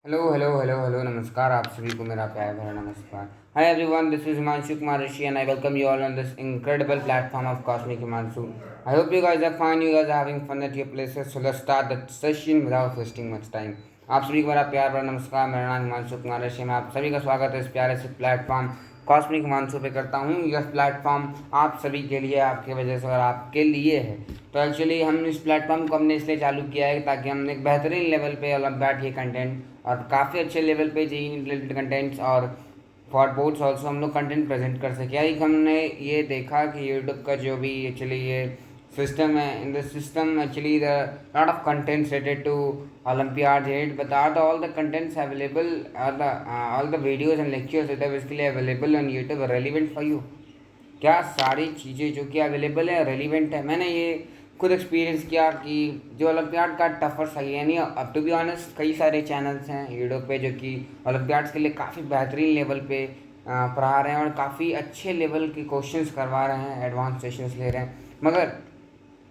Hello नमस्कार आप सभी को मेरा प्यार भरा नमस्कार। Hi everyone, this is Himanshu Kumar Rishi and I welcome you all on this incredible platform of Cosmic Himanshu. I hope you guys are fine, you guys are having fun at your places. So let's start the session without wasting much time. आप सभी को मेरा प्यार भरा नमस्कार। मेरा नाम हिमांशु कुमार ऋषि। मैं आप सभी का स्वागत है इस प्यारे से प्लेटफॉर्म कॉस्मिक हिमांशु पे करता हूँ। यह प्लेटफॉर्म आप सभी के लिए, आपके वजह से और आपके लिए है। तो एक्चुअली हम इस प्लेटफॉर्म को हमने इसलिए चालू किया है ताकि हम एक बेहतरीन लेवल पे ओलंपियाड के कंटेंट और काफ़ी अच्छे लेवल पे जेई रिलेटेड कंटेंट्स और फॉर बोर्ड्स ऑल्सो हम लोग कंटेंट प्रेजेंट कर सके। एक हमने ये देखा कि यूट्यूब का जो भी एक्चुअली ये सिस्टम है, in the system actually the lot of contents related to olympiad at, but are the all the contents available, are the all the videos and lectures that basically available on YouTube relevant for you? क्या सारी चीज़ें जो कि available है relevant है? मैंने ये खुद एक्सपीरियंस किया कि जो ओलंपियाड का टफर सही है नहीं। अब टू बी ऑनेस्ट कई सारे चैनल्स हैं यूट्यूब पे जो कि ओलंपियाड्स के लिए काफ़ी बेहतरीन लेवल पे पढ़ा रहे हैं और काफ़ी अच्छे लेवल के क्वेश्चंस करवा रहे हैं, एडवांस सेशंस ले रहे हैं। मगर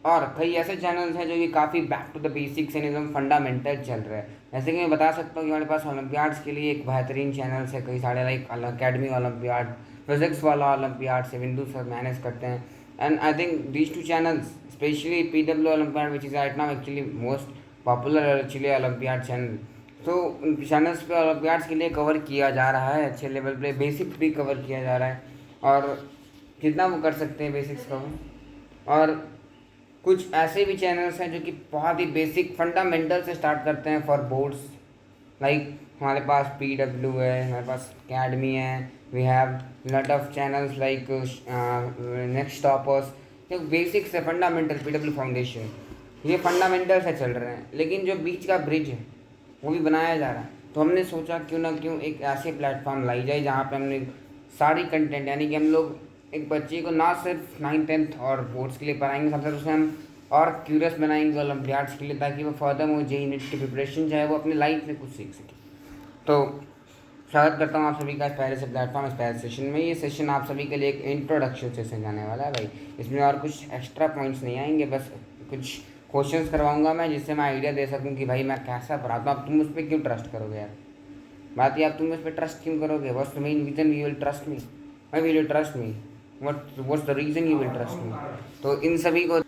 और कई ऐसे चैनल्स हैं जो कि काफ़ी back to the basics and एकदम फंडामेंटल चल रहे हैं। जैसे कि मैं बता सकता हूँ कि हमारे पास ओलंपियाड्स के लिए एक बेहतरीन चैनल्स है कई सारे, लाइक अकेडमी ओलंपियाड, फिजिक्स वाला ओलंपियाड से बिंदु सर मैनेज करते हैं। And I think these two channels specially PW olympiad which is right now actually most popular actually olympiad channel. तो उन चैनल्स पे ओलंपियाड्स के लिए कवर किया जा रहा है अच्छे लेवल पे, बेसिक्स भी कवर किया जा रहा है और कितना वो कर सकते हैं बेसिक्स कवर। और कुछ ऐसे भी चैनल्स हैं जो कि बहुत ही बेसिक फंडामेंटल से स्टार्ट करते हैं फॉर बोर्ड्स, लाइक हमारे पास PW है, हमारे पास अकेडमी है, we have lot of channels like Next Toppers. जो बेसिक्स है फंडामेंटल, PW फाउंडेशन, ये फंडामेंटल से चल रहे हैं। लेकिन जो बीच का ब्रिज है वो भी बनाया जा रहा है। तो हमने सोचा क्यों ना क्यों एक ऐसे प्लेटफॉर्म लाई जाए जहाँ पे हमने सारी कंटेंट, यानी कि हम लोग एक बच्चे को ना सिर्फ 9th-10th और बोर्ड्स के लिए पढ़ाएंगे, सबसे उसमें हम और क्यूरियस बनाएंगे ओलंपियाड्स के लिए, ताकि वो फर्दर वो जेई नीट की प्रिपरेशन चाहे वो अपनी लाइफ में कुछ सीख सके। तो स्वागत करता हूँ आप सभी का इस पहले से प्लेटफॉर्म, इस पहले सेशन में। ये सेशन आप सभी के लिए एक इंट्रोडक्शन सेशन जाने वाला है भाई। इसमें और कुछ एक्स्ट्रा पॉइंट्स नहीं आएंगे, बस कुछ क्वेश्चंस करवाऊंगा मैं जिससे मैं आइडिया दे सकूँ कि भाई मैं कैसा पढ़ाता हूँ। अब तुम उस पर क्यों ट्रस्ट करोगे यार? बात ये, अब तुम उस पर ट्रस्ट क्यों करोगे? What's the main reason you will trust me? Why will you trust me? What's the reason you will trust me? तो इन सभी को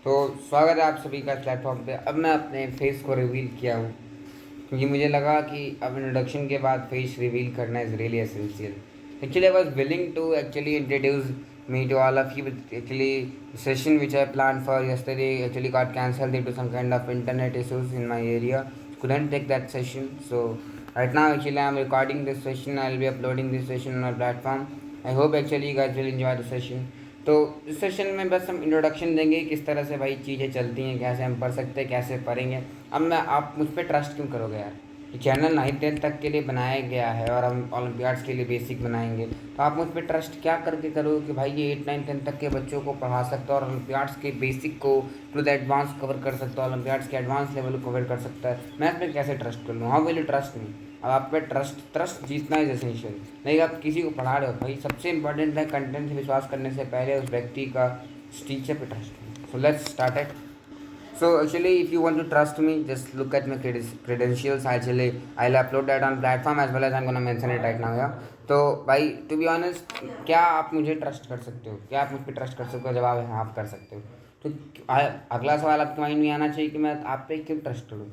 तो स्वागत है आप सभी का प्लेटफॉर्म पे। अब मैं अपने फेस को रिवील किया हूँ क्योंकि मुझे लगा कि अब इंट्रोडक्शन के बाद फेस रिवील करना is really essential. Actually I was willing to actually introduce me to all of you, but actually the session which I planned for yesterday actually got cancelled due to some kind of internet issues in my area. Couldn't take that session, so right now actually I am recording this session. I will be uploading this session on our platform. I hope actually you guys will enjoy the session. तो इस session में बस हम introduction देंगे किस तरह से भाई चीज़ें चलती हैं, कैसे हम पढ़ सकते हैं, कैसे पढ़ेंगे। अब मैं आप मुझ पर ट्रस्ट क्यों करोगे यार? ये चैनल 9th-10th तक के लिए बनाया गया है और हम ओलंपियाड्स के लिए बेसिक बनाएंगे, तो आप मुझ पर ट्रस्ट क्या करके करोगे कि भाई ये 8-9-10th तक के बच्चों को पढ़ा सकता है और ओलंपियाड्स के बेसिक को टू द एडवांस कवर कर सकता है, ओलंपियाड्स के एडवांस लेवल को कवर कर सकता है। मैं इस पर कैसे ट्रस्ट कर लूँ? How will you trust me? अब आप पे ट्रस्ट जीतना इज एसेंशियल। नहीं, आप किसी को पढ़ा रहे हो भाई, सबसे इंपॉर्टेंट है कंटेंट से विश्वास करने से पहले उस व्यक्ति का टीचर पे trust. So let's start it. So actually, if you want to trust me, just look at my credentials. Actually, I'll upload that on platform as well as I'm gonna mention it right now. Yeah. तो भाई to be honest, क्या आप मुझे trust कर सकते हो? क्या आप मुझ पर ट्रस्ट कर सकते हो? जवाब है हाँ, आप कर सकते हो। तो अगला सवाल आपके माइंड में आना चाहिए कि मैं आप पे क्यों ट्रस्ट करूँ?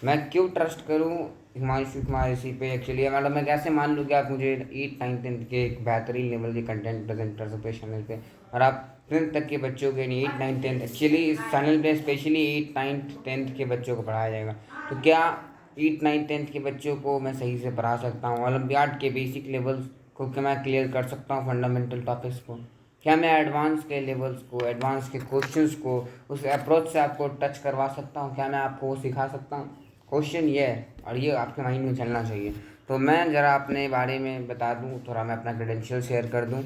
मैं क्यों ट्रस्ट करूँ हिमांशु कुमार इसी पे? एक्चुअली मतलब मैं कैसे मान लूँ कि आप मुझे 8-9-10 के एक बेहतरीन लेवल के कंटेंट प्रेजेंट कर सकते हो चैनल पे, और आप 10th तक के बच्चों के नहीं 8-9-10 एक्चुअली इस चैनल पे स्पेशली 8-9-10th के बच्चों को पढ़ाया जाएगा। तो क्या 8-9-10th के बच्चों को मैं सही से पढ़ा सकता हूँ? ओलंपियाड के बेसिक लेवल्स को क्या मैं क्लियर कर सकता हूँ? फंडामेंटल टॉपिक्स को क्या मैं एडवांस के लेवल्स को, एडवांस के क्वेश्चंस को उस अप्रोच से आपको टच करवा सकता हूँ? क्या मैं आपको वो सिखा सकता हूँ? क्वेश्चन ये है और ये आपके माइंड में चलना चाहिए। तो मैं ज़रा अपने बारे में बता दूँ, थोड़ा मैं अपना क्रेडेंशियल शेयर कर दूँ।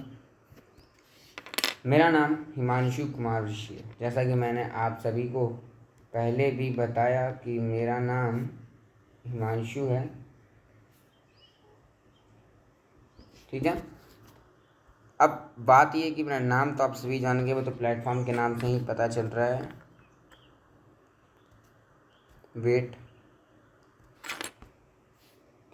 मेरा नाम हिमांशु कुमार ऋषि है। जैसा कि मैंने आप सभी को पहले भी बताया कि मेरा नाम हिमांशु है, ठीक है। अब बात ये कि मेरा नाम तो आप सभी जान गए, वो तो प्लेटफॉर्म के नाम से ही पता चल रहा है। वेट,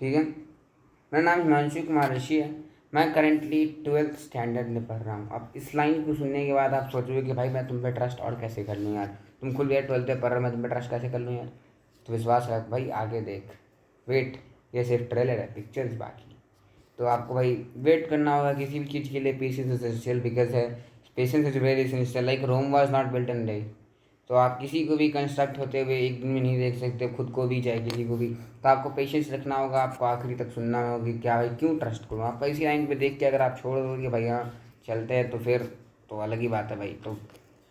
ठीक है। मेरा नाम हिमांशु कुमार ऋषि है। मैं करेंटली 12th स्टैंडर्ड में पढ़ रहा हूँ। अब इस लाइन को सुनने के बाद आप सोचोगे कि भाई मैं तुम पे ट्रस्ट और कैसे कर लूँ यार, तुम खुद यार 12th में पढ़ रहे हो, मैं तुम पे ट्रस्ट कैसे कर लूँ यार। तो विश्वास रख भाई, आगे देख, वेट, ये सिर्फ ट्रेलर है, पिक्चर्स बाकी। तो आपको भाई वेट करना होगा किसी भी चीज़ के लिए। पेशेंस इज एसेंशियल बिकॉज है, patience is very essential, like Rome was not built in day. तो आप किसी को भी कंस्ट्रक्ट होते हुए एक दिन में नहीं देख सकते, खुद को भी चाहे किसी को भी। तो आपको पेशेंस रखना होगा, आपको आखिरी तक सुनना होगा कि क्या भाई क्यों ट्रस्ट करूँ। आप इसी लाइन पे देख के अगर आप छोड़ दोगे भाई हाँ चलते हैं, तो फिर तो अलग ही बात है भाई। तो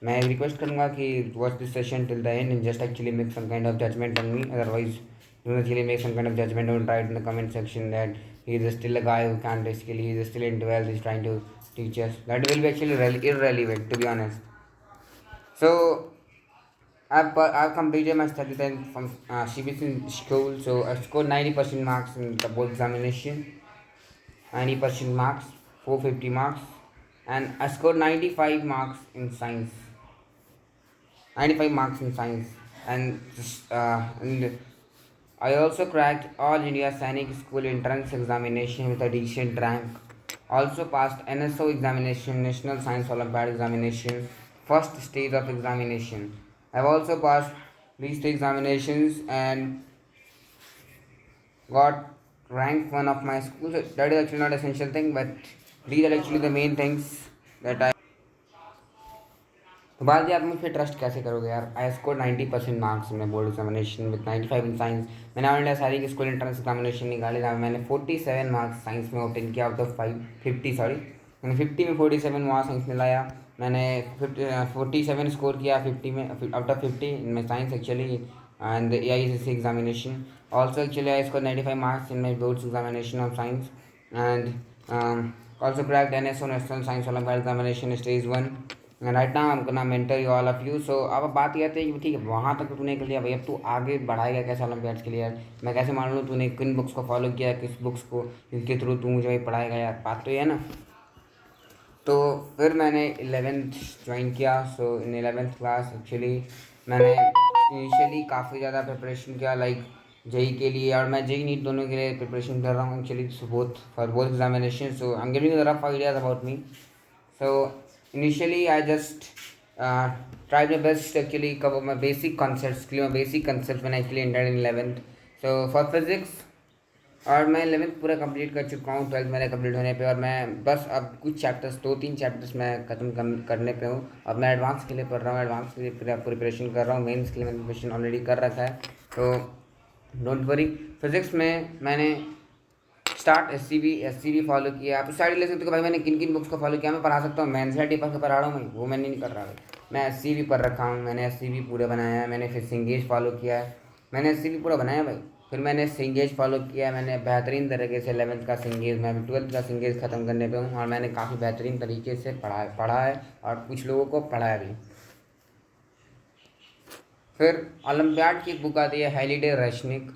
मैं रिक्वेस्ट करूँगा कि watch this session till the end and just actually make some kind of judgement on me, otherwise do not really make some kind of judgment. Don't write in the comment section that he is still a guy who can't basically, he is still in 12th, he's trying to teach us. That will be actually irrelevant, to be honest. So I've completed my study then from CBSE school. So I scored 90% marks in the board examination, 90% marks, 450 marks, and I scored 95 marks in science. 95 marks in science, and I also cracked All India Sainik School entrance examination with a decent rank. Also passed NSO examination, National Science Olympiad examination, first stage of examination. I've also passed these three examinations and got rank one of my schools. That is actually not essential thing, but these are actually the main things that I. तो बाद में आप मुझ पर trust कैसे करोगे यार। I score 90% marks में board examination with 95 in science. मैंने ऑल इंडिया सारी की स्कूल एंट्रेंस एग्जामिनेशन निकाले था, मैंने 47 मार्क्स साइंस में ऑब्टेन किया आउट ऑफ 50 सॉरी, मैंने 50 में 47 वहाँ साइंस में लाया। मैंने 47 स्कोर किया 50 में, out of 50 in my science actually and AICSE examination. Also actually I score 95 marks in my boards examination of science and also cracked NSO National Science Olympiad examination stage 1 and right now I'm gonna mentor you all of you. So अब बात ये आती है कि ठीक है वहाँ तक तो तूने कर लिया भाई, अब तू आगे बढ़ाएगा कैसे ओलंपियाड्स के लिए यार। मैं कैसे मान लूँ तूने किन बुक्स को फॉलो किया, किस बुक्स को, जिनके थ्रू तू मुझे भाई पढ़ाएगा यार, बात तो ये है ना। तो फिर मैंने 11th ज्वाइन किया। सो इन 11th क्लास एक्चुअली मैंने इनिशियली काफ़ी ज़्यादा प्रिपरेशन किया, लाइक जेई के लिए और मैं जेई नीट दोनों के लिए प्रिपरेशन कर रहा हूँ actually for both examination. So I am giving the rough ideas about me. So initially I just try my best actually cover my basic concepts, clear my basic concept मैंने actually entered in 11th। So for physics और मैं 11th पूरा complete कर चुका हूँ 12th मेरे complete होने पे, और मैं बस अब कुछ चैप्टर्स 2-3 चैप्टर्स मैं ख़त्म करने पे हूँ। अब मैं एडवांस के लिए पढ़ रहा हूँ, एडवांस के लिए प्रिपरेशन कर रहा हूँ, मेंस के लिए मैंने प्रिपरेशन ऑलरेडी कर रखा है। तो डोंट वरी। फिजिक्स में मैंने start S C B follow किया। आप स्टार्ट ले सकते हो भाई मैंने किन किन बुक्स को फॉलो किया। मैं पढ़ा सकता हूँ, मैं एनसीईआरटी पर पढ़ा रहा हूँ भाई, वो मैंने नहीं कर रहा भाई, मैं एस पढ़ रखा हूँ, मैंने एस पूरा बनाया है। मैंने फिर सिंगेज फॉलो किया है, मैंने एस पूरा बनाया भाई। फिर मैंने सिंगेज फॉलो किया है, मैंने बेहतरीन तरीके से 11th का सिंगेज, मैं 12th का सिंगेज ख़त्म करने पे हूँ, और मैंने काफ़ी बेहतरीन तरीके से पढ़ा है और कुछ लोगों को पढ़ाया भी। फिर ओलंपियाड की एक बुक आती है हैलिडे रेशनिक,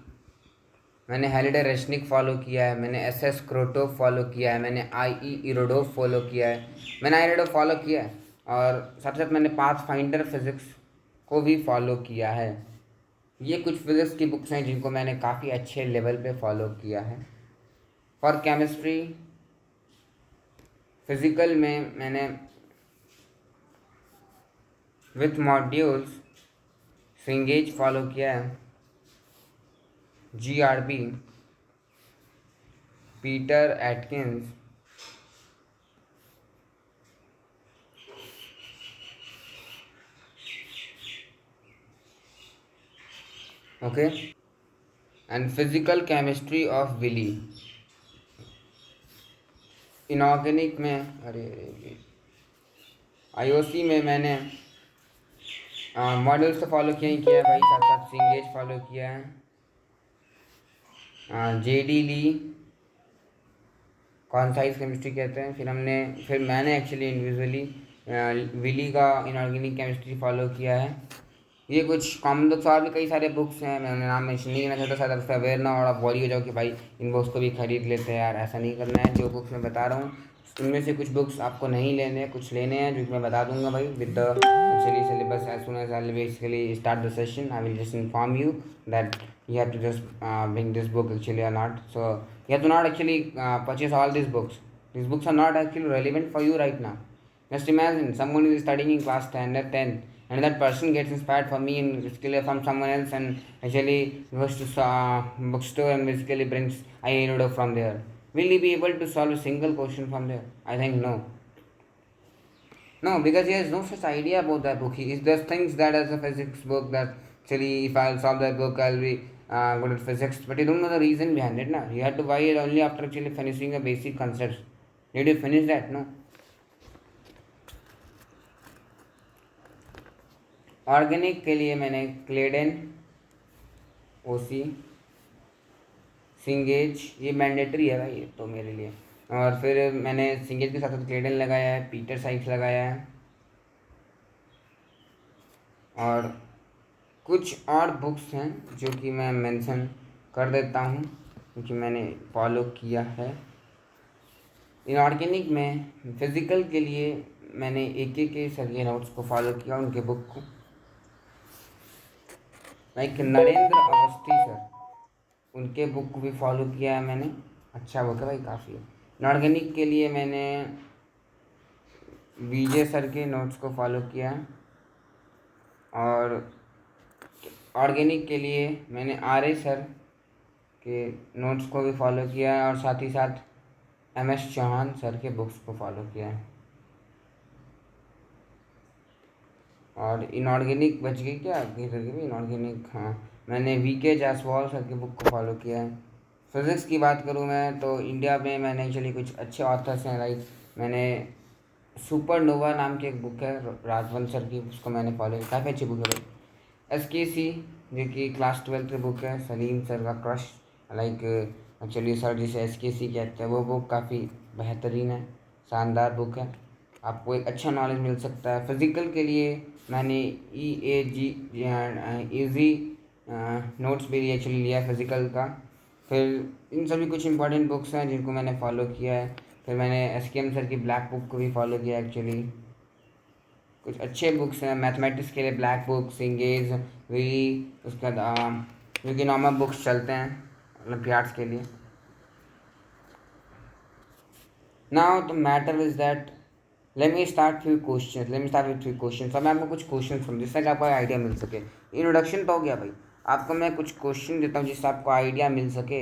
मैंने हैलिडे रेशनिक फॉलो किया है, मैंने SS क्रोटोव फॉलो किया है, मैंने IE इरोडोव फॉलो किया है, मैंने आइरोडोव फॉलो किया है, और साथ साथ मैंने पाथफाइंडर फिज़िक्स को भी फॉलो किया है। ये कुछ फिज़िक्स की बुक्स हैं जिनको मैंने काफ़ी अच्छे लेवल पे फॉलो किया है। फॉर केमिस्ट्री फिज़िकल में मैंने विथ मॉड्यूल्स सिंगेज फॉलो किया है, GRB, Peter Atkins, okay, and physical chemistry of Wiley. Inorganic में IOC में मैंने मॉडल्स तो फॉलो किया ही किया है भाई, साथ साथ सिंगेज फॉलो किया है, JD ली कॉन्साइज केमिस्ट्री कहते हैं। फिर मैंने एक्चुअली इंडिविजुअली विली का इनऑर्गेनिक केमिस्ट्री फॉलो किया है। ये कुछ कॉमन बुक्स और भी कई सारे बुक्स हैं, मैंने नाम मेंशन नहीं करना चाहता, शायद आप उससे अवेयर ना हो और आप वॉरी हो जाओ कि भाई इन बुक्स को भी खरीद लेते हैं यार, ऐसा नहीं करना है। जो बुक्स मैं बता रहा हूँ उनमें से कुछ बुक्स आपको नहीं लेने, कुछ लेने हैं जो मैं बता दूंगा भाई with the actually syllabus as soon as I basically start the session I will just inform you that you have to just bring this book actually or not. So you have to not actually purchase all these books. These books are not actually relevant for you right now. Just imagine someone is studying in class 10 or 10, and that person gets inspired from me and basically from someone else, and actually goes to bookstore and basically brings IANODO from there. Will he be able to solve a single question from there? I think no. No, because he has no such idea about that book. He just thinks that as a physics book, that actually if I'll solve that book, I'll be good at physics. But you don't know the reason behind it, na? You have to buy it only after actually finishing the basic concepts. Did you finish that? No. Organic के लिए मैंने क्लेडन, ओसी, सिंगेज, ये mandatory है भाई ये तो मेरे लिए। और फिर मैंने सिंगेज के साथ साथ क्लेडन लगाया है, पीटर साइक्स लगाया है, और कुछ और बुक्स हैं जो कि मैं मेंशन कर देता हूँ क्योंकि मैंने फॉलो किया है। इनऑर्गेनिक में फिज़िकल के लिए मैंने एक के सर के नोट्स को फॉलो किया, उनके बुक को, लाइक नरेंद्र अवस्थी सर, उनके बुक को भी फॉलो किया है मैंने। अच्छा बुक है भाई काफ़ी। इनऑर्गेनिक के लिए मैंने विजय सर के नोट्स को फॉलो किया है, और ऑर्गेनिक के लिए मैंने आर्य सर के नोट्स को भी फॉलो किया है, और साथ ही साथ MS चौहान सर के बुक्स को फॉलो किया है। और इनऑर्गेनिक बच गई क्या आगे करके भी इनऑर्गेनिक, हाँ मैंने VK जायसवाल सर के बुक को फॉलो किया है। फिज़िक्स की बात करूँ मैं तो इंडिया में मैंने एक्चुअली कुछ अच्छे ऑथर्स हैं, लाइक मैंने सुपरनोवा नाम की एक बुक है राजवंश सर की, उसको मैंने फॉलो किया, काफ़ी अच्छी बुक है भाई। SKC जो कि क्लास 12 की बुक है, सलीम सर का क्रश, लाइक एक्चुअली सर जिसे SKC कहते हैं, वो बुक काफ़ी बेहतरीन है, शानदार बुक है, आपको एक अच्छा नॉलेज मिल सकता है। फिज़िकल के लिए मैंने EAG ईजी नोट्स भी एक्चुअली लिया है फिज़िकल का। फिर इन सभी कुछ इंपॉर्टेंट बुक्स हैं जिनको मैंने फॉलो किया है। फिर मैंने SKM सर की ब्लैक बुक को भी फॉलो किया एक्चुअली। कुछ अच्छे बुक्स हैं मैथमेटिक्स के लिए, ब्लैक बुक, सिंगेज, वी, उसके बाद जो कि नॉर्मल बुक्स चलते हैं ओलम्पियाड्स के लिए। Now the matter is that let me start with question. अब मैं आपको कुछ क्वेश्चन सुन जिससे कि आपको आइडिया मिल सके। इंट्रोडक्शन तो हो गया भाई, आपको मैं कुछ क्वेश्चन देता हूँ जिससे आपको आइडिया मिल सके।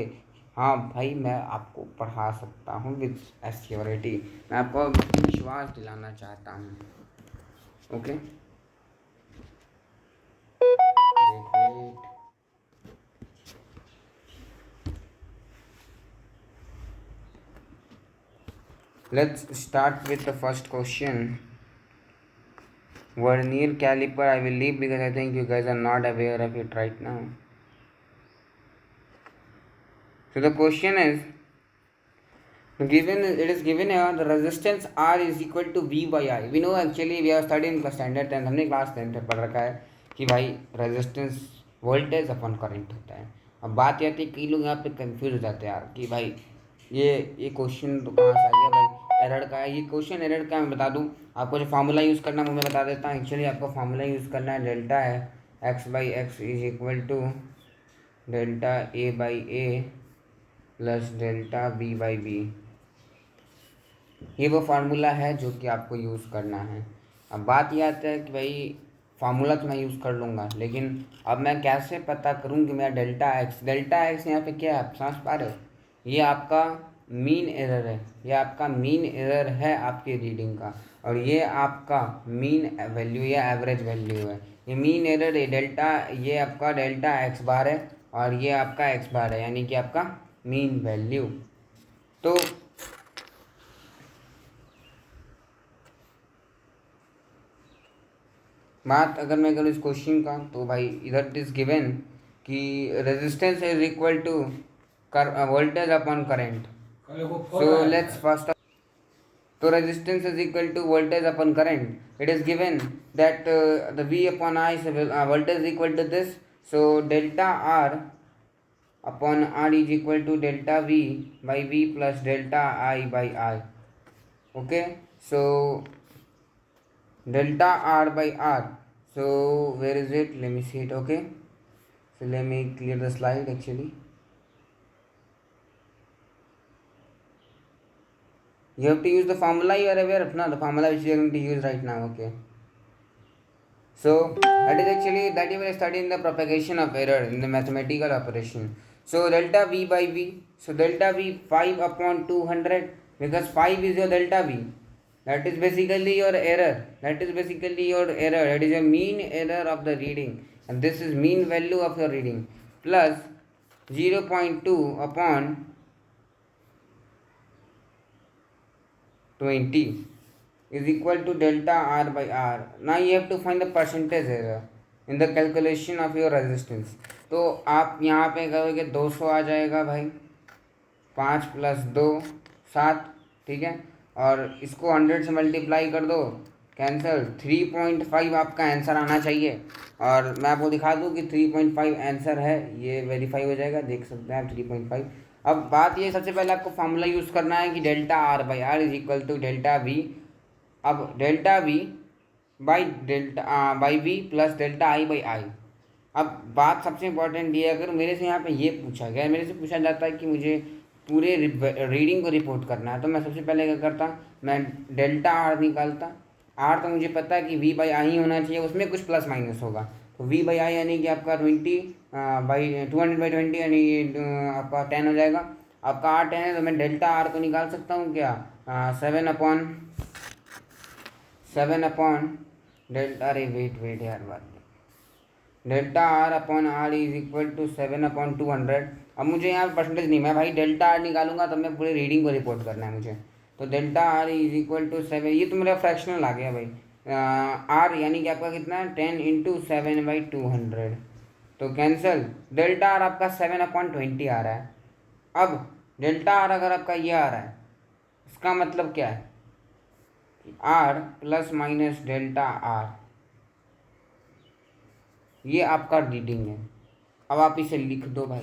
हाँ भाई मैं आपको पढ़ा सकता हूँ विद एश्योरिटी, मैं आपको विश्वास दिलाना चाहता हूँ। Okay let's start with the first question. Vernier caliper I will leave because I think you guys are not aware of it right now. So the question is given, it is given here the resistance R is equal to V by I. We know actually we have studied in standard 10, हमने class 10 में पढ़ रखा है कि भाई resistance voltage अपन current होता है। अब बात ये आती है कई लोग यहाँ पे कंफ्यूज हो जाते हैं यार कि भाई ये क्वेश्चन तो कहाँ से आ गया भाई, एरर का है ये क्वेश्चन, एरर का मैं बता दूँ आपको। जो फार्मूला यूज़ करना है वो मैं बता देता हूँ। एक्चुअली आपको फार्मूला यूज़ करना है, डेल्टा है x/x is equal to delta A/A plus delta B/B। ये वो फार्मूला है जो कि आपको यूज़ करना है। अब बात ये आता है कि भाई फार्मूला तो मैं यूज़ कर लूँगा, लेकिन अब मैं कैसे पता करूँ कि मेरा डेल्टा एक्स यहाँ पे क्या है, आप समझ पा रहे हो? ये आपका मीन एरर है, ये आपका मीन एरर है आपकी रीडिंग का, और ये आपका मीन वैल्यू या एवरेज वैल्यू है। ये मीन एरर है डेल्टा, ये आपका डेल्टा एक्स बार है, और ये आपका एक्स बार है, यानी कि आपका मीन वैल्यू। तो बात अगर मैं करूँ इस क्वेश्चन का तो भाई इधर इट इज गिवन कि resistance is equal to voltage upon current. So let's first, तो resistance is equal to voltage upon current. It is given that the V upon I voltage is equal to this, so delta R upon R is equal to delta V by V plus delta I by I। Okay, so delta R by R, so where is it, let me see it. Okay, So let me clear the slide actually. You have to use the formula, you are aware of now, the formula which you are going to use right now, okay. So that you will study in the propagation of error in the mathematical operation. So delta V by V. So delta V 5 upon 200 because 5 is your delta V. That is basically your error. That is basically your error. That is your mean error of the reading. And this is mean value of your reading. Plus 0.2 upon 20 is equal to delta R by R. Now you have to find the percentage error in the calculation of your resistance. तो आप यहाँ पे करोगे 200 आ जाएगा भाई, 5 + 2 7, ठीक है, और इसको 100 से मल्टीप्लाई कर दो, कैंसिल, 3.5 आपका आंसर आना चाहिए। और मैं आपको दिखा दूँ कि 3.5 आंसर है, ये वेरीफाई हो जाएगा, देख सकते हैं आप 3.5। अब बात ये, सबसे पहले आपको फार्मूला यूज़ करना है कि delta R by R is equal to delta V. अब delta V by V plus delta I by I. अब बात सबसे इम्पोर्टेंट ये है, अगर मेरे से यहाँ पे ये पूछा गया, मेरे से पूछा जाता है कि मुझे पूरे रीडिंग को रिपोर्ट करना है, तो मैं सबसे पहले क्या करता, मैं डेल्टा आर निकालता। आर तो मुझे पता है कि वी बाई आई होना चाहिए, उसमें कुछ प्लस माइनस होगा, तो वी बाई आई यानी कि आपका 200/20 यानी आपका 10 हो जाएगा। आपका आर 10 है, तो मैं डेल्टा आर को निकाल सकता हूँ क्या, 7/7 डेल्टा, अरे वेट यार, बात delta R upon R is equal to 7/200। अब मुझे यहाँ परसेंटेज नहीं, मैं भाई डेल्टा आर निकालूंगा तब मैं पूरे रीडिंग को रिपोर्ट करना है मुझे। तो delta R is equal to 7, ये तो मेरा फ्रैक्शनल आ गया भाई, आर यानी कि आपका कितना है 10 × 7/200, तो कैंसिल। डेल्टा आर आपका 7/20 आ रहा है। अब डेल्टा आर अगर आपका ये आ रहा है, इसका मतलब क्या है, R plus minus delta R, ये आपका रीडिंग है। अब आप इसे लिख दो भाई,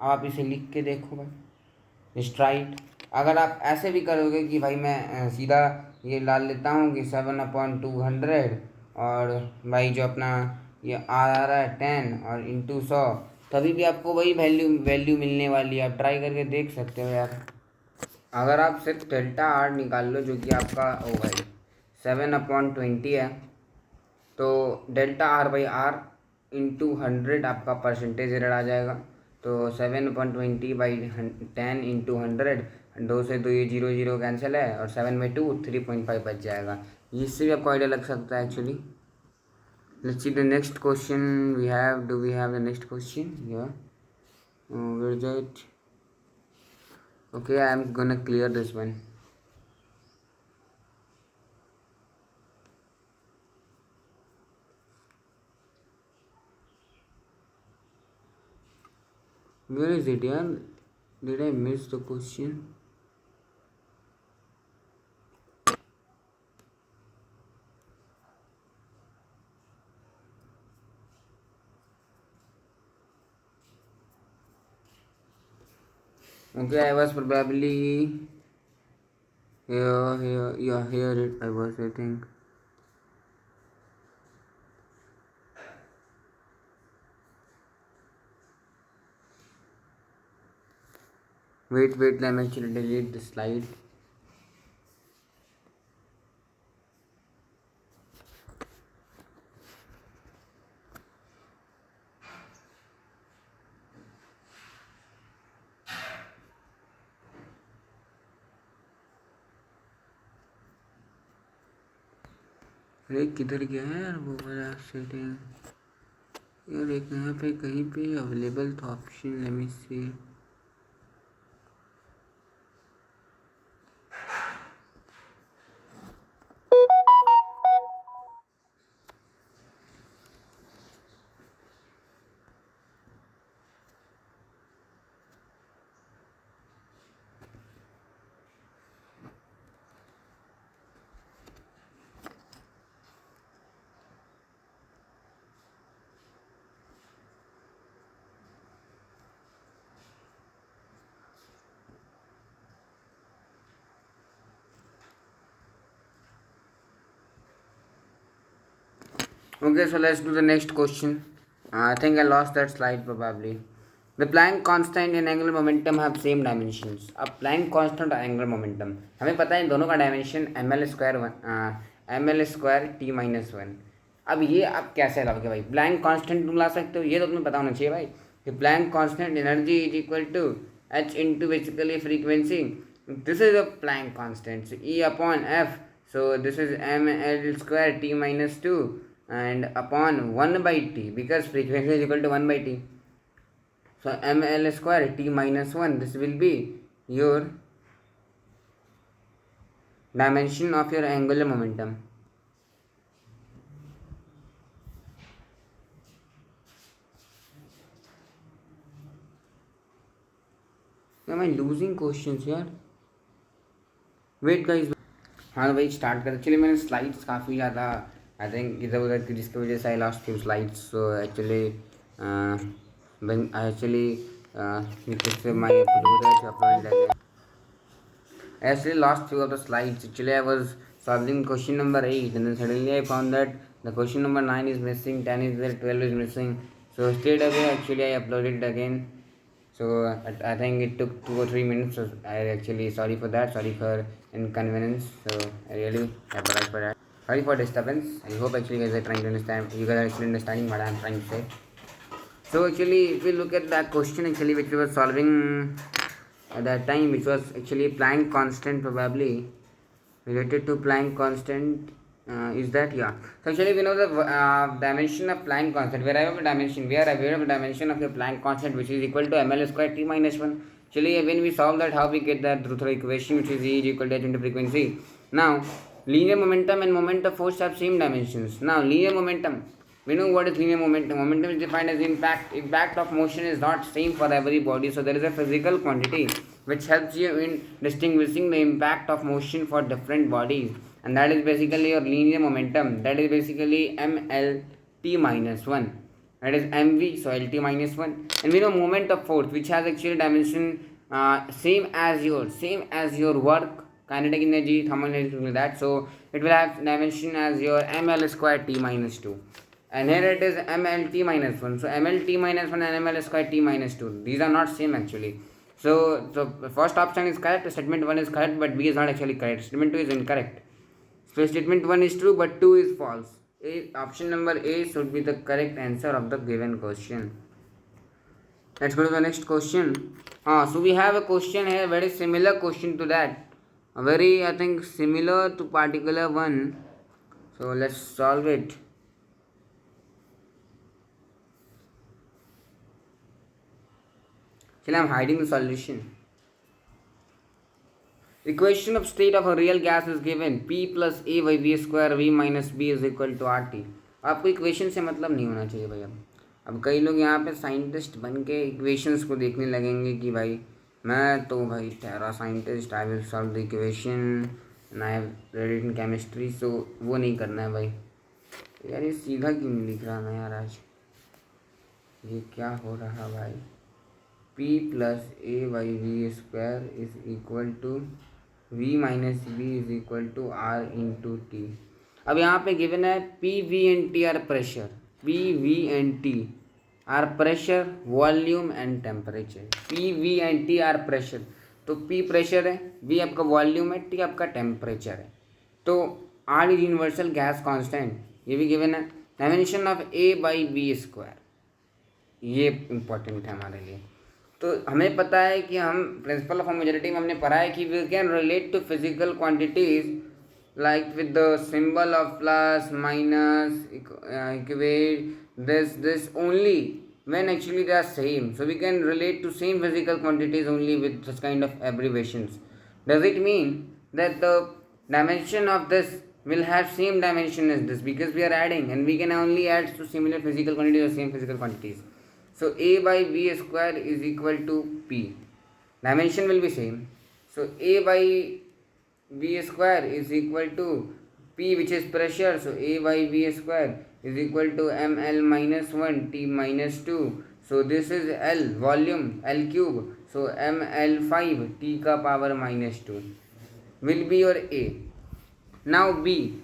अब आप इसे लिख के देखो भाई, स्ट्राइट। अगर आप ऐसे भी करोगे कि भाई मैं सीधा ये डाल लेता हूँ कि 7/200, और भाई जो अपना ये आ रहा है 10 और इंटू 100, तभी भी आपको वही वैल्यू मिलने वाली है। आप ट्राई करके देख सकते हो यार। अगर आप सिर्फ डेल्टा आर निकाल लो, जो कि आपका ओ भाई 7/20 है, तो delta R by R into 100 आपका परसेंटेज एरर आ जाएगा। तो 7/20/10 इंटू 100, 2 से 2 ये 0 0 कैंसिल है, और 7/2 3.5 बच जाएगा। इससे भी आपको आइडिया लग सकता है actually. Let's see the next question we have, do we have the next question, या where is it? Okay, I am gonna clear this one. Where is it, yaar? Did I miss the question? Okay, I was probably here. Yeah, here it I was, I think. Wait, let me actually delete the slide. अरे किधर गया है यार वो वाला setting यार, एक यहाँ पे कहीं पे अवेलेबल था option, let me see. Okay, so let's do the next question. I think I lost that slide probably. The Planck constant and angular momentum have same dimensions. अब Planck constant और angular momentum हमें पता है इन दोनों का dimension ml square t minus one. अब ये आप कैसे लाओगे भाई? Planck constant तुम ला सकते हो, ये तो तुम्हें पता होना चाहिए भाई कि Planck constant energy is equal to h into basically frequency. This is a Planck constant, so E upon F. So this is ml square t minus 2 and upon 1 by t, because frequency is equal to 1 by t. So ml square t minus 1, this will be your dimension of your angular momentum. Am I losing questions here? Wait guys. हाँ भाई start कर. Actually मैंने slides काफ़ी ज़्यादा I think इधर उधर की, जिसकी वजह से I lost few slides. So actually my uploaded actually lost few of the slides. Actually, I was solving question number 8 and then suddenly I found that the question number 9 is missing, 10 is there, 12 is missing. So straight away actually I uploaded it again. So I think it took 2 or 3 minutes. So I actually sorry for that, sorry for inconvenience. So I really apologize for that. Sorry for disturbance. I hope actually you guys are trying to understand. You guys are actually understanding what I am trying to say. So actually, if we look at that question actually which we were solving at that time, which was actually Planck constant, probably related to Planck constant, is that, yeah. So actually we know the dimension of Planck constant. We are aware of the dimension of the Planck constant, which is equal to ml square t minus 1. Actually when we solve that, how we get that? Through the equation which is E is equal to h into frequency. Now linear momentum and moment of force have same dimensions. Now linear momentum, we know what is linear momentum. Momentum is defined as impact. Impact of motion is not same for every body. So there is a physical quantity which helps you in distinguishing the impact of motion for different bodies. And that is basically your linear momentum. That is basically mlt minus 1. That is mv, so lt minus 1. And we know moment of force, which has actually dimension same as your work, kinetic energy, thermal energy, like that. So it will have dimension as your ml square t minus 2. And here it is mlt minus 1. So mlt minus 1 and ml square t minus 2. These are not same actually. So the first option is correct, statement 1 is correct, but B is not actually correct. Statement 2 is incorrect. So statement 1 is true, but 2 is false. Option number A should be the correct answer of the given question. Let's go to the next question. So we have a question here, very similar question to that. Very, I think, similar to particular one. So let's solve it. Actually, I'm hiding the solution. Equation of state of a real gas is given P plus A by V square V minus B is equal to RT. आपको equation से मतलब नहीं होना चाहिए भाई. अब कई लोग यहाँ पे साइंटिस्ट बन के इक्वेशंस को देखने लगेंगे कि भाई मैं तो भाई ठहरा scientist, I will solve the equation and I have read it in chemistry. So वो नहीं करना है भाई. यार ये सीधा क्यों नहीं लिख रहा मैं यार आज? ये क्या हो रहा भाई? P plus A by V square is equal to V minus B is equal to R into T. अब यहाँ पे गिवन है P, V and T are pressure. P, V and T are pressure, volume and temperature. P, V and T are pressure. तो P pressure है, V आपका volume है, T आपका temperature है. तो R is universal gas constant, ये भी given है. Dimension of A by V square, ये इम्पोर्टेंट है हमारे लिए. तो हमें पता है कि हम प्रिंसिपल ऑफ होमोजेनिटी में हमने पढ़ा है कि we can relate to physical quantities like with the symbol of plus minus equate this only when actually they are same. So we can relate to same physical quantities only with such kind of abbreviations. Does it mean that the dimension of this will have same dimension as this? Because we are adding and we can only add to similar physical quantities or same physical quantities. So A by V square is equal to P. Dimension will be same. So A by V square is equal to P, which is pressure. So A by V square is equal to ml minus 1 T minus 2. So this is L, volume, L cube. So ml5 T ka power minus 2 will be your A. Now B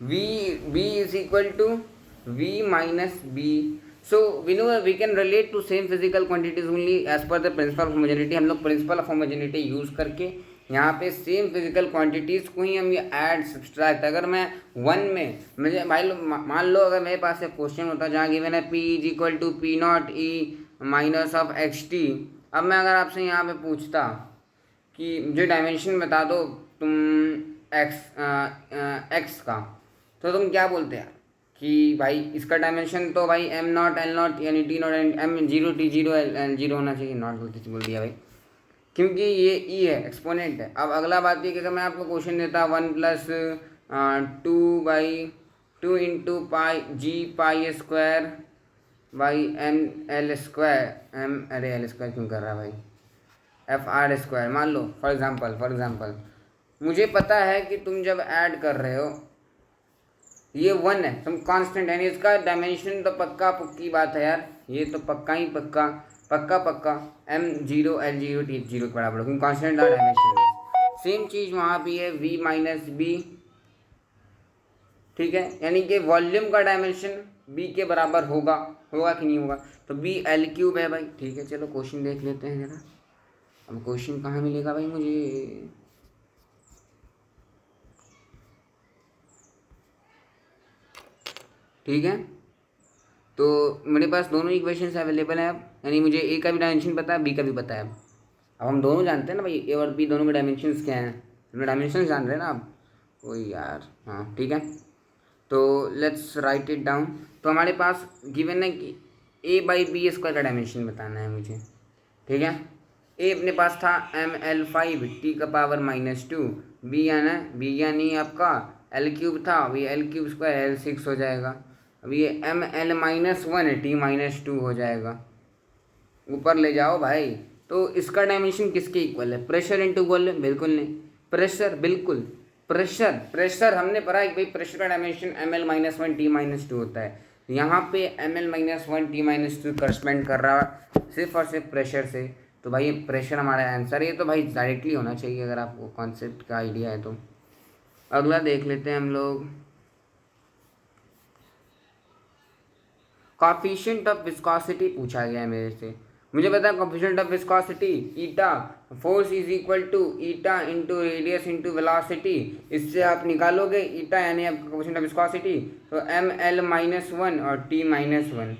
is equal to V minus B. So we know we can relate to same physical quantities only as per the principle of homogeneity. हम लोग principal of homogeneity use करके यहाँ पे same physical quantities को ही हम ये add subtract, अगर मैं वन में मुझे मान लो अगर मेरे पास एक क्वेश्चन होता जहाँ गिवन है P is equal to P naught e minus of x t. अब मैं अगर आपसे यहाँ पे पूछता कि मुझे डायमेंशन बता दो तुम एक्स का, तो तुम क्या बोलते हैं कि भाई इसका डायमेंशन तो भाई एम नॉट एल नॉट यानी T naught M zero T zero L zero होना चाहिए, नॉट बोल दिया भाई क्योंकि ये ई है, एक्सपोनेंट है। अब अगला बात ये कि अगर मैं आपको क्वेश्चन देता 1+2/2 into pi g pi square by M L square M अरे एल स्क्वायर क्यों कर रहा है भाई एफ आर स्क्वायर, मान लो फॉर एग्जांपल मुझे पता है कि तुम जब ऐड कर रहे हो ये वन है, तुम कांस्टेंट है, इसका डायमेंशन तो पक्का पक्की बात है यार, ये तो पक्का ही पक्का M zero L zero T zero के बराबर क्योंकि कांस्टेंट का डायमेंशन। सेम चीज़ वहाँ भी है v माइनस बी, ठीक है, यानी कि वॉल्यूम का डायमेंशन b के बराबर होगा कि नहीं होगा, तो b एल क्यूब है भाई, ठीक है। चलो क्वेश्चन देख लेते हैं जरा। अब क्वेश्चन कहाँ मिलेगा भाई मुझे, ठीक है। तो मेरे पास दोनों इक्वेशंस अवेलेबल हैं अब, यानी मुझे ए का भी डायमेंशन पता है, बी का भी पता है। अब हम दोनों जानते हैं ना भाई ए और बी दोनों के डायमेंशंस क्या हैं, दोनों डायमेंशंस जान रहे हैं ना आप, वही यार, हाँ ठीक है। तो लेट्स राइट इट डाउन। तो हमारे पास गिवन है कि ए बाई बी स्क्वायर का डायमेंशन बताना है मुझे, ठीक है। ए अपने पास था ml5 टी का पावर -2, बी यानी आपका एल क्यूब था, अभी एल क्यूब स्क्वायर L6 हो जाएगा, अभी ये ml-1 t-2 हो जाएगा, ऊपर ले जाओ भाई। तो इसका डायमेंशन किसके इक्वल है, प्रेशर इंटू वॉल्यूम, बिल्कुल नहीं, प्रेशर बिल्कुल, प्रेशर हमने पढ़ा है भाई प्रेशर का डायमेंशन ml-1 t-2 होता है, यहाँ पे ml-1 t-2 करस्पेंड कर रहा सिर्फ और सिर्फ प्रेशर से, तो भाई प्रेशर हमारा आंसर, ये तो भाई डायरेक्टली होना चाहिए अगर आपको कॉन्सेप्ट का आइडिया है तो। अगला देख लेते हैं हम लोग, कोएफिशिएंट ऑफ विस्कोसिटी पूछा गया है मेरे से। मुझे पता है coefficient of viscosity eta, force is equal to eta into radius into velocity, इससे आप निकालोगे ईटा यानी आपका कोएफिशिएंट ऑफ विस्कोसिटी, तो ml-1 और t-1।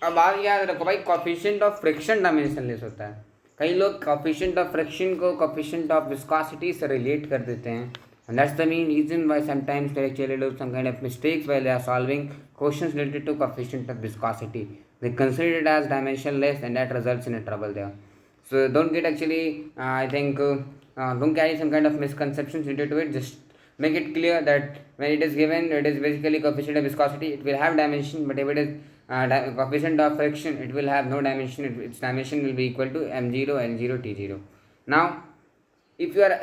अब आप याद रखो भाई कोएफिशिएंट ऑफ फ्रिक्शन डायमेंशनलेस होता है, कई लोग कोएफिशिएंट ऑफ फ्रिक्शन को कोएफिशिएंट ऑफ विस्कोसिटी से रिलेट कर देते हैं, and that's the main reason why sometimes they actually do some kind of mistakes while they are solving questions related to coefficient of viscosity. They consider it as dimensionless and that results in a trouble there. So don't get actually I think don't carry some kind of misconceptions related to it. Just make it clear that when it is given, it is basically coefficient of viscosity, it will have dimension, but if it is coefficient of friction, it will have no dimension, its dimension will be equal to m0 l0 t0. Now if you are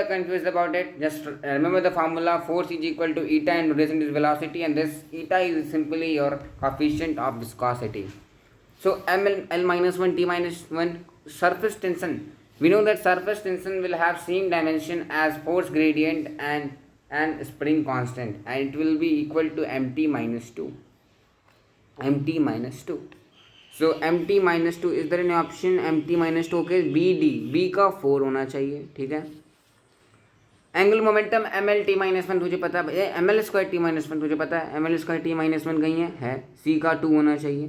confused about it, just remember the formula, force is equal to eta and duration is velocity, and this eta is simply your coefficient of viscosity. So ml-1 t-1 surface tension, we know that surface tension will have same dimension as force gradient and spring constant, and it will be equal to mt-2. So mt-2 is there any option, mt-2 okay, B का 4 होना चाहिए, ठीक है। Angular momentum ml-t-1 तुझे पता है, ml² t-1 तुझे पता है, ml² t-1 कहीं है c का 2 होना चाहिए,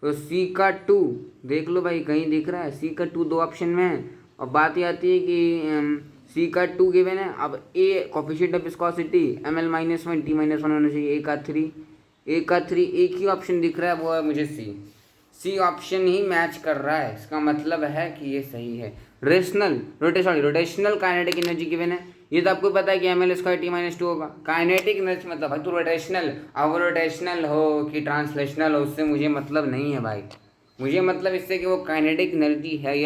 तो c का 2 देख लो भाई कहीं दिख रहा है, c का 2 दो ऑप्शन में है, और बात ये आती है कि c का 2 गिवन है, अब a coefficient of viscosity ml-1 t-1 होना चाहिए, a का 3 एक ही ऑप्शन दिख रहा है, वो है मुझे सी ऑप्शन ही मैच कर रहा है, इसका मतलब है कि ये सही है। रोटेशनल काइनेटिक एनर्जी गिवन है, ये तो आपको पता है कि ml² t-2 होगा। काइनेटिक एनर्जी मतलब भाई तू रोटेशनल, अब रोटेशनल हो कि ट्रांसलेशनल हो उससे मुझे मतलब नहीं है भाई, मुझे मतलब इससे कि वो काइनेटिक एनर्जी है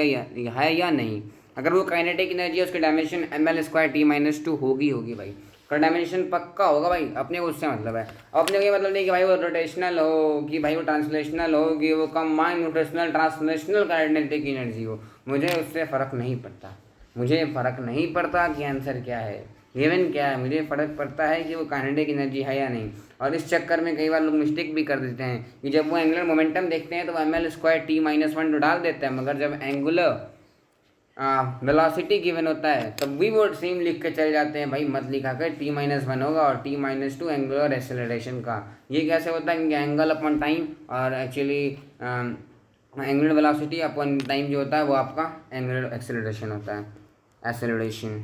या नहीं। अगर वो काइनेटिक एनर्जी है उसकी डायमेंशन ml² t-2 होगी भाई, का डायमेंशन पक्का होगा भाई, अपने को उससे मतलब है। अब अपने को ये मतलब नहीं कि भाई वो रोटेशनल हो कि भाई वो ट्रांसलेशनल हो कि वो combined rotational translational kinetic energy हो, मुझे उससे फ़र्क नहीं पड़ता, मुझे फ़र्क नहीं पड़ता कि आंसर क्या है, गिवन क्या है, मुझे फ़र्क पड़ता है कि वो काइनेटिक एनर्जी है या नहीं। और इस चक्कर में कई बार लोग मिस्टेक भी कर देते हैं कि जब वो एंगुलर मोमेंटम देखते हैं तो वो ml²t-1 तो डाल देते हैं, मगर जब एंगुलर वेलोसिटी गिवन होता है तब भी वो सेम लिख के चले जाते हैं, भाई मत लिखा कर t-1 होगा और t-2 एंगुलर एक्सेलरेशन का। ये कैसे होता है, क्योंकि एंगल अपॉन टाइम और actually angular velocity upon time जो होता है वो आपका एंगुलर एक्सेलरेशन होता है, एक्सेलरेशन।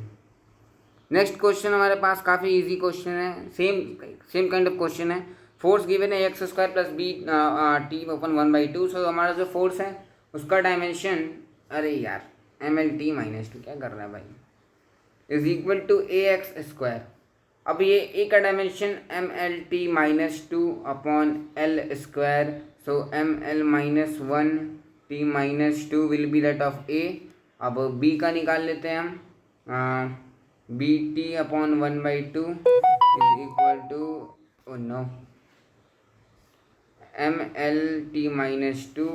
नेक्स्ट क्वेश्चन हमारे पास काफ़ी इजी क्वेश्चन है, सेम काइंड ऑफ क्वेश्चन है। फोर्स गिवन है x² + b t/1/2। सो हमारा जो फोर्स है उसका डायमेंशन, अरे यार ml/t-2 क्या कर रहा है भाई, इज इक्वल टू ax²। अब ये a का dimension ml/t-2/l²। So ml-1t-2 will be that of a। अब b का निकाल लेते हैं हम, bt/1/2 is equal to, oh no, ml/t-2।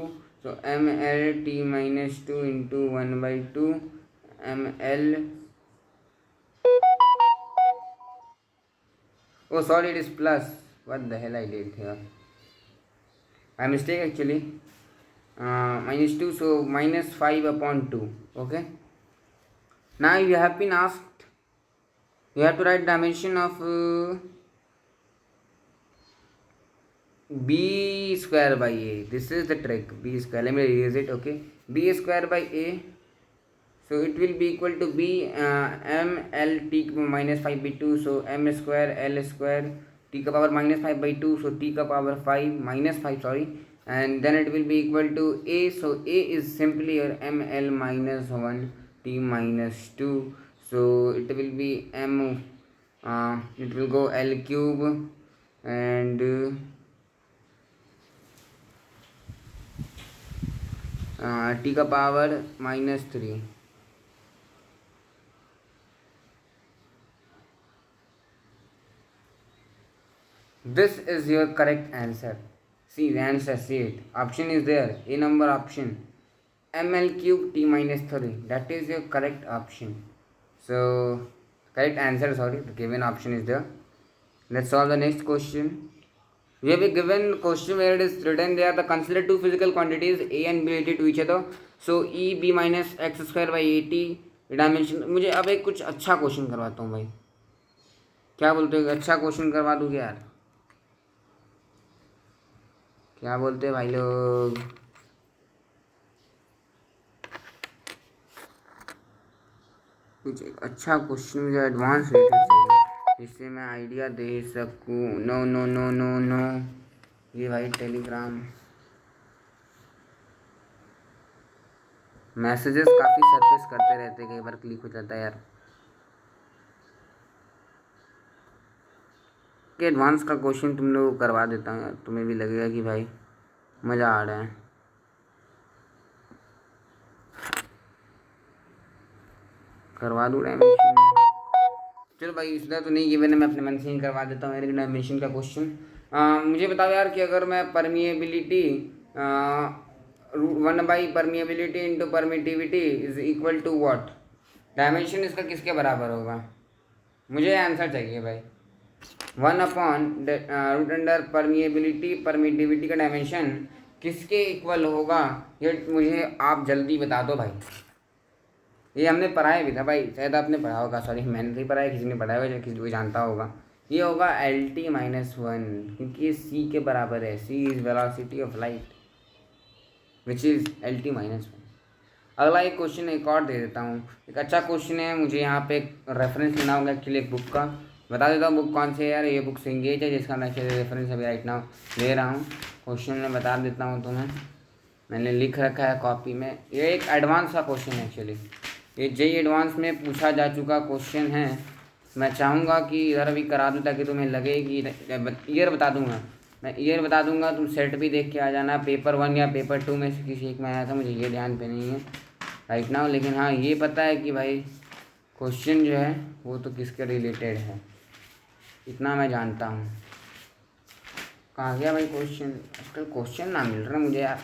so ml/t-2 into 1/2 ml, oh sorry, it is plus, what the hell I did here, my mistake actually, -2, so -5/2. Okay, now you have been asked, you have to write dimension of b² by a. This is the trick, b², let me erase it. Okay, b² by a, so it will be equal to b ml/t-5/2, so m² l² t का power -5/2, so t का power 5 -5, sorry, and then it will be equal to a, so a is simply your ml-1 t-2, so it will be it will go l³ and t का power -3। This is your correct answer. See the answer, see it. Option is there, a number option, ml³ t-3. That is your correct option. So correct answer, sorry, the given option is there. Let's solve the next question. We have a given question where it is written there, the consider two physical quantities a and b related to each other. So e b minus x² by at dimension. मुझे अब एक कुछ अच्छा question करवाता हूँ भाई, क्या बोलते हो, अच्छा क्वेश्चन करवा दूँगी यार, क्या बोलते हैं भाई लोग। कुछ एक अच्छा क्वेश्चन मुझे एडवांस रिलेटेड चाहिए जिससे मैं आइडिया दे सकूँ। No no no no no, ये भाई टेलीग्राम मैसेजेस काफ़ी सरफेस करते रहते, कई बार क्लिक हो जाता है यार। कि एडवांस का क्वेश्चन तुम लोग करवा देता हूँ यार, तुम्हें भी लगेगा कि भाई मज़ा आ रहा है। करवा दूँ डायमेंशन, चलो भाई इसलिए तो नहीं, गिवन है, मैं अपने मन से ही करवा देता हूँ यार डायमेंशन का क्वेश्चन। मुझे बताओ यार कि अगर मैं permeability one upon permeability into permittivity is equal to what, dimension इसका किसके बराबर होगा, मुझे आंसर चाहिए भाई। 1/√अंडर परमिटिविटी का डायमेंशन किसके इक्वल होगा, ये मुझे आप जल्दी बता दो भाई। ये हमने पढ़ाया भी था भाई, शायद आपने पढ़ा होगा, सॉरी मैंने नहीं पढ़ाया, किसी ने पढ़ाया होगा, किसी को जानता होगा। ये होगा LT-1, क्योंकि ये c के बराबर है, c is velocity of light which is LT-1। अगला एक क्वेश्चन एक और दे देता हूँ, एक अच्छा क्वेश्चन है, मुझे यहाँ पे एक रेफरेंस लेना होगा एक्चुअली एक बुक का, बता देता हूँ बुक कौन सी है यार। ये बुक सिंगेज है जिसका मैं रेफरेंस अभी राइट नाउ ले रहा हूँ। क्वेश्चन मैं बता देता हूँ तुम्हें, मैंने लिख रखा है कॉपी में। ये एक एडवांस का क्वेश्चन है एक्चुअली, ये JEE एडवांस में पूछा जा चुका क्वेश्चन है। मैं चाहूँगा कि इधर अभी करा दूँ ताकि तुम्हें लगे कि ईयर बता दूँगा, मैं ईयर बता दूँगा, तुम सेट भी देख के आ जाना, पेपर 1 या पेपर 2 में से किसी एक में आया था, मुझे ये ध्यान पे नहीं है राइट नाउ, लेकिन हाँ ये पता है कि भाई क्वेश्चन जो है वो तो किसके रिलेटेड है, इतना मैं जानता हूँ। कहाँ गया भाई क्वेश्चन, आजकल क्वेश्चन ना मिल रहा मुझे यार,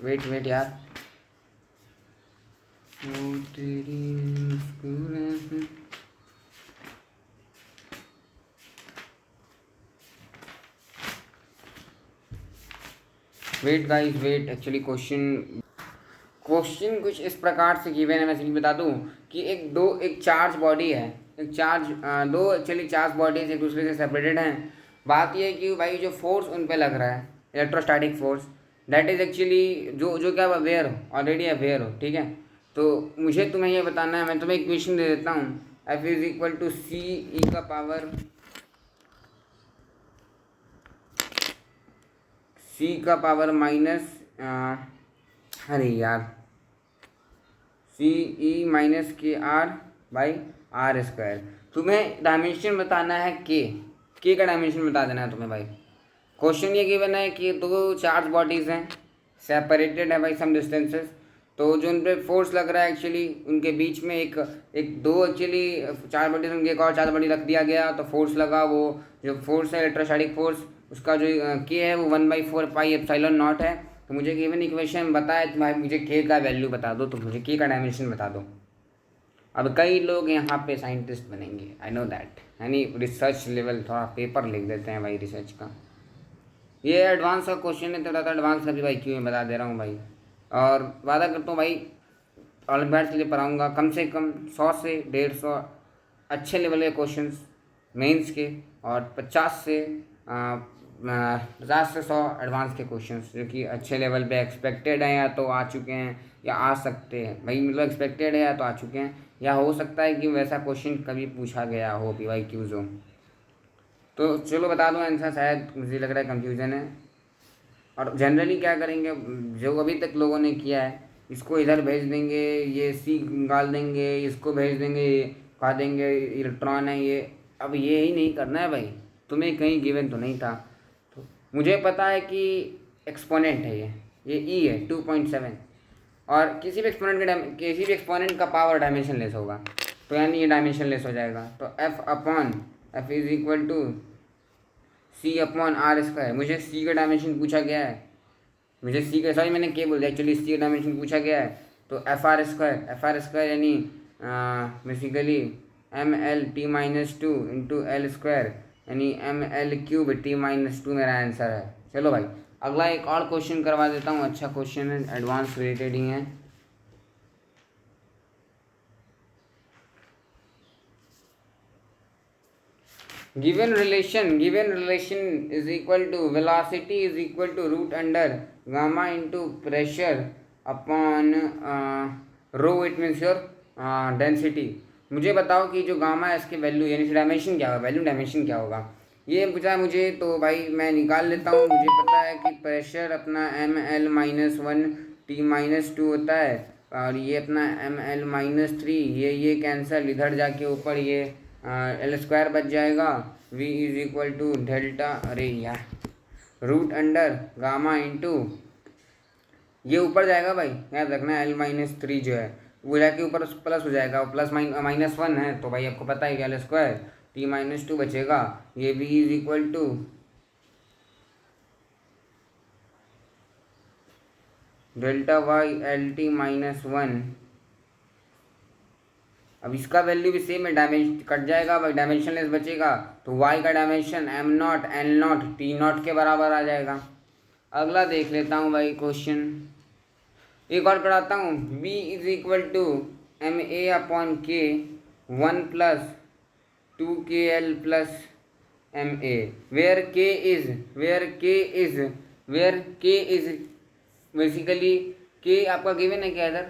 वेट यार, तेरी wait guys wait, actually question कुछ इस प्रकार से गिवन है। मैं सिर्फ बता दूं कि एक चार्ज बॉडी है, एक चार्ज दो एक्चुअली चार्ज बॉडीज एक दूसरे से सेपरेटेड हैं। बात यह है कि भाई जो फोर्स उन पे लग रहा है, electrostatic force, that is actually जो जो क्या अवेयर हो, ऑलरेडी अवेयर हो, ठीक है। तो मुझे तुम्हें ये बताना है, मैं तुम्हें एक क्वेश्चन दे देता हूँ। एफ इज इक्वल टू सी ई का पावर माइनस अरे यार सी ई माइनस के आर बाई आर स्क्वायर। तुम्हें डायमेंशन बताना है के का डायमेंशन बता देना है तुम्हें भाई। क्वेश्चन ये गिवन है कि दो चार्ज बॉडीज़ हैं, सेपरेटेड है बाई सम डिस्टेंसेस। तो जो उन पर फोर्स लग रहा है एक्चुअली उनके बीच में एक एक दो एक्चुअली चार बॉडीज, उनके एक और चार बॉडी रख दिया गया तो फोर्स लगा। वो जो फोर्स है इलेक्ट्रोस्टैटिक फोर्स, उसका जो के है वो 1/4πε0 है। तो मुझे गिवन इक्वेशन बताए तो भाई मुझे के का वैल्यू बता दो, तो मुझे के का डायमेंशन बता दो। अब कई लोग यहाँ पे साइंटिस्ट बनेंगे, आई नो दैट, यानी रिसर्च लेवल थोड़ा पेपर लिख देते हैं भाई रिसर्च का। ये एडवांस का क्वेश्चन है, थोड़ा सा एडवांस का भी भाई क्यों बता दे रहा हूँ भाई। और वादा करता हूँ भाई ओलंपियाड के लिए पढ़ाऊँगा कम से कम 100 से 150 अच्छे लेवल के क्वेश्चंस मेंस के, और 50 से 100 एडवांस के क्वेश्चंस जो कि अच्छे लेवल पे एक्सपेक्टेड हैं या तो आ चुके हैं या आ सकते हैं भाई। मतलब एक्सपेक्टेड है या तो आ चुके हैं, या हो सकता है कि वैसा क्वेश्चन कभी पूछा गया हो PYQ जो। तो चलो बता दूँ आंसर, शायद मुझे लग रहा है कन्फ्यूज़न है। और जनरली क्या करेंगे, जो अभी तक लोगों ने किया है, इसको इधर भेज देंगे, ये सी निकाल देंगे, इसको भेज देंगे, ये कहा देंगे इलेक्ट्रॉन है ये। अब ये ही नहीं करना है भाई, तुम्हें कहीं गिवन तो नहीं था। तो मुझे पता है कि एक्सपोनेंट है ये ई है 2.7, और किसी भी एक्सपोनेंट का पावर डायमेंशन लेस होगा, तो यानी ये डायमेंशन लेस हो जाएगा। तो F is equal to C upon R square. मुझे सी का डायमेंशन पूछा गया है, मुझे सी का, सॉरी मैंने के बोल दिया, एक्चुअली सी का डायमेंशन पूछा गया है। तो एफ आर स्क्वायर यानी basically ML T-2 into L square यानी ML3T-2 मेरा आंसर है। चलो भाई अगला एक और क्वेश्चन करवा देता हूँ, अच्छा क्वेश्चन है, एडवांस रिलेटेड ही है। given relation is equal to velocity is equal to root under gamma into pressure upon rho, it means your density। मुझे बताओ कि जो गामा है इसके वैल्यू यानी डायमेंशन क्या होगा, वैल्यू डायमेंशन क्या होगा, ये पूछा है मुझे। तो भाई मैं निकाल लेता हूँ। मुझे पता है कि प्रेशर अपना ML-1T-2 होता है, और ये अपना ML-3, ये कैंसल, इधर जाके ऊपर ये एल स्क्वायर बच जाएगा। V is equal to delta, अरे यार, रूट अंडर गामा इंटू, ये ऊपर जाएगा भाई, याद रखना L-3 जो है वो जाके ऊपर प्लस हो जाएगा, प्लस -1 है तो भाई आपको पता है कि एल स्क्वायर T-2 बचेगा। ये V is equal to delta Y LT-1। अब इसका वैल्यू भी सेम है, डायमेंशन कट जाएगा भाई, डायमेंशनलेस बचेगा, तो y का डायमेंशन M0 L0 T0 के बराबर आ जाएगा। अगला देख लेता हूँ भाई क्वेश्चन, एक और कराता हूँ। b is equal to MA/K 1 + 2KL + MA, where K is basically, K आपका गिवन है क्या इधर,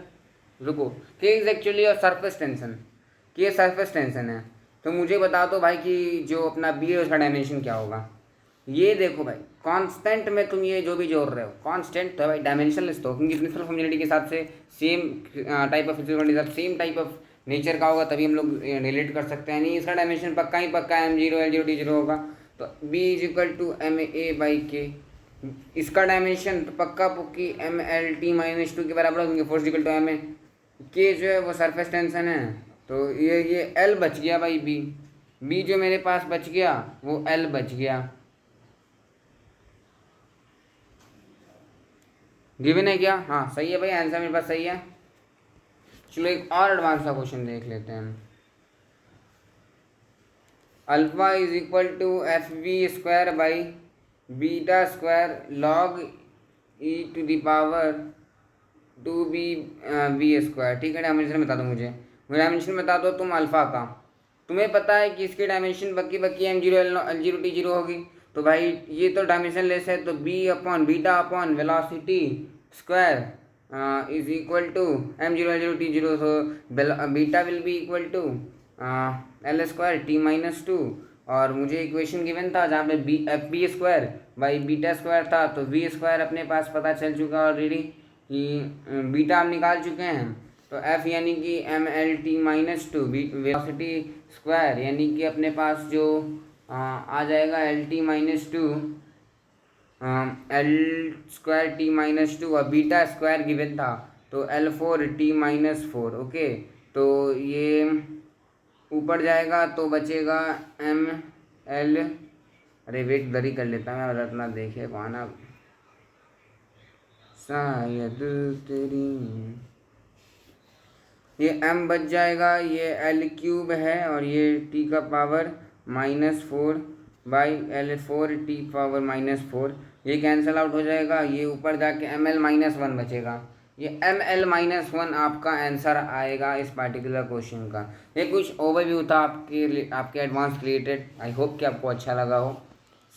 रुको, के इज एक्चुअली और surface tension, K surface tension है। तो मुझे बता दो भाई कि जो अपना बी है उसका डायमेंशन क्या होगा। ये देखो भाई कांस्टेंट में तुम ये जो भी जोड़ रहे हो कांस्टेंट तो भाई डायमेंशनलेस, तो क्योंकि प्रिंसिपल ऑफ होमोजेनिटी के हिसाब से same type of physical same type of nature का होगा, तभी हम लोग रिलेट कर सकते हैं। नहीं इसका डायमेंशन पक्का ही पक्का M0 L0 T0 होगा। तो B is equal to MA/K, इसका डायमेंशन तो पक्का पुक्की ML-T-2 के बराबर होंगे, फोर्स इक्वल टू MA। के जो है वो सरफेस टेंशन है, तो ये एल बच गया भाई, बी जो मेरे पास बच गया वो एल बच गया। गिवन है क्या, हाँ सही है भाई, आंसर मेरे पास सही है। चलो एक और एडवांस का क्वेश्चन देख लेते हैं। Alpha is equal to FV² by beta square log e to the power 2b B square. ठीक है, डायमेंशन बता दो मुझे डायमेंशन बता दो तुम अल्फ़ा का। तुम्हें पता है कि इसकी डायमेंशन बक्की बक्की M0 L0 T0 होगी, तो भाई ये तो डायमेंशन लेस है, तो B upon beta upon velocity square is equal to M0 L0 T0। So beta will be equal to L square T-2। और मुझे इक्वेशन गिवन था जहाँ पे B square by beta square था, तो वी स्क्वायर अपने पास पता चल चुका ऑलरेडी कि बीटा हम निकाल चुके हैं। तो एफ यानी कि ML T-2 वेलोसिटी स्क्वायर यानी कि अपने पास जो आ जाएगा LT-2 L2T-2 और बीटा स्क्वायर गिवन था तो L4T-4। ओके, तो ये ऊपर जाएगा तो बचेगा ML, अरे वेट दरी कर लेता मैं, रत्ना देखे पाना शायद तेरी, ये m बच जाएगा, ये L³ है और ये t का पावर -4 बाई L4T⁻⁻4, ये कैंसिल आउट हो जाएगा। ये ऊपर जाके ML-1 बचेगा। ये ML-1 आपका आंसर आएगा इस पार्टिकुलर क्वेश्चन का। ये कुछ ओवरव्यू था आपके एडवांस रिलेटेड। आई होप कि आपको अच्छा लगा हो।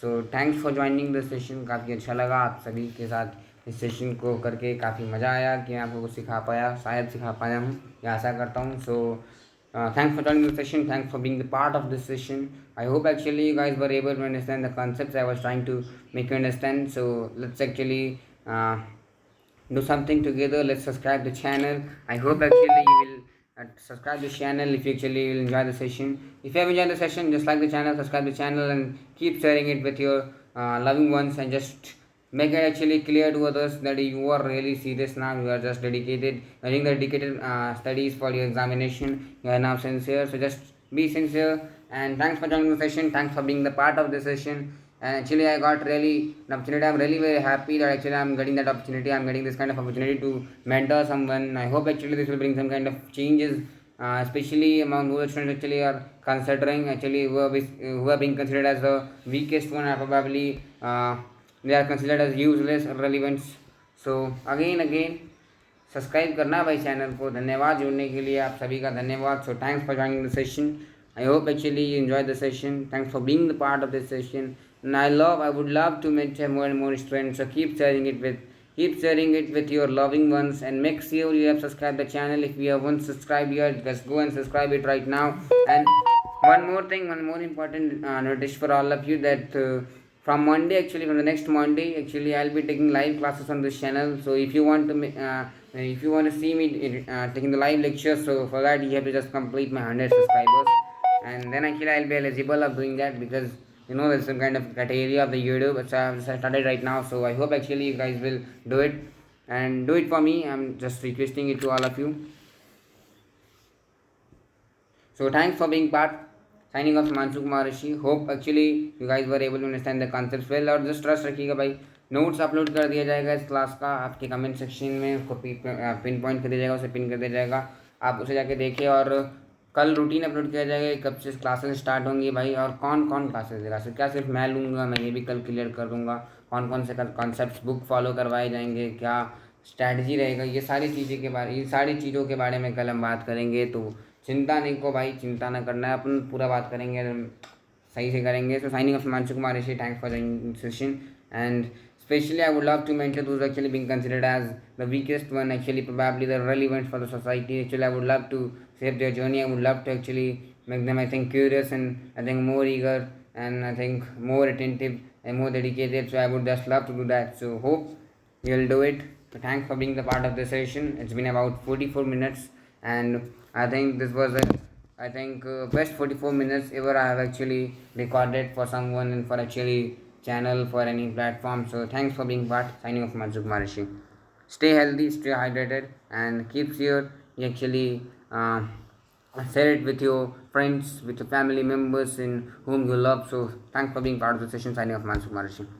So thanks for joining the session. काफ़ी अच्छा लगा आप सभी के साथ इस सेशन को करके, काफ़ी मज़ा आया कि मैं आपको कुछ सिखा पाया, शायद सिखा पाया हूँ, या आशा करता हूँ। सो thanks for joining the session, thanks for being the part of this session. I hope actually you guys were able to understand the concepts I was trying to make you understand. So let's actually do something together. Let's subscribe the channel. I hope actually you will subscribe the channel if you actually will enjoy the session. If you have enjoyed the session, just like the channel, subscribe the channel and keep sharing it with your loving ones, and just make it actually clear to others that you are really serious now. You are just dedicated, doing the dedicated studies for your examination. You are now sincere, so just be sincere. And thanks for joining the session, thanks for being the part of the session. And actually I got really an opportunity. I'm really very happy that actually I'm getting that opportunity. I'm getting this kind of opportunity to mentor someone. I hope actually this will bring some kind of changes, especially among those students actually are considering actually who are being considered as the weakest one, are probably they are considered as useless, irrelevant. So again subscribe करना भाई channel को। धन्यवाद जुड़ने के लिए, आप सभी का धन्यवाद। So thanks for joining the session. I hope actually you enjoyed the session. Thanks for being the part of this session. And I would love to mentor more and more students. So keep sharing it with your loving ones, and make sure you have subscribed the channel. If you haven't subscribed yet, just go and subscribe it right now. And one more important notice for all of you, that from the next Monday, actually I'll be taking live classes on this channel. So if you want to see me taking the live lectures, so for that you have to just complete my 100 subscribers, and then actually I'll be eligible of doing that, because there's some kind of criteria of the YouTube. So I've started right now, so I hope actually you guys will do it, and do it for me. I'm just requesting it to all of you. So thanks for being part. Signing off, Himanshu Kumar Rishi. Hope actually you guys were able to understand the concepts well, और just trust रखिएगा भाई। Notes upload कर दिया जाएगा इस class का आपके comment section में, उसको पिन पॉइंट कर दिया जाएगा, उसे पिन कर दिया जाएगा, आप उसे जाके देखिए। और कल रूटीन अपलोड किया जाएगा, कब से क्लासेस स्टार्ट होंगी भाई, और कौन कौन क्लासेस देगा। क्या सिर्फ मैं लूँगा? मैं ये भी कल क्लियर कर दूँगा कौन कौन से कॉन्सेप्ट बुक फॉलो करवाए जाएंगे, क्या स्ट्रैटेजी रहेगा, ये सारी चीज़ों के बारे में कल हम बात करेंगे। तो चिंता नहीं को भाई, चिंता ना करना है, अपन पूरा बात करेंगे, सही से करेंगे। So signing off Himanshu Kumar Rishi, thanks for joining session. And especially I would love to mention those actually being considered as the weakest one, actually probably the relevant for the society. Actually I would love to save their journey. I would love to actually make them, I think, curious, and I think more eager, and I think more attentive and more dedicated. So I would just love to do that. So hope you'll do it. So thanks for being the part of the session. It's been about 44 minutes, and I think this was best 44 minutes ever I have actually recorded for someone, and for actually channel, for any platform. So thanks for being part. Signing off, Himanshu Kumar Rishi. Stay healthy, stay hydrated, and keep sure you actually share it with your friends, with your family members in whom you love. So thanks for being part of the session. Signing off, Himanshu Kumar Rishi.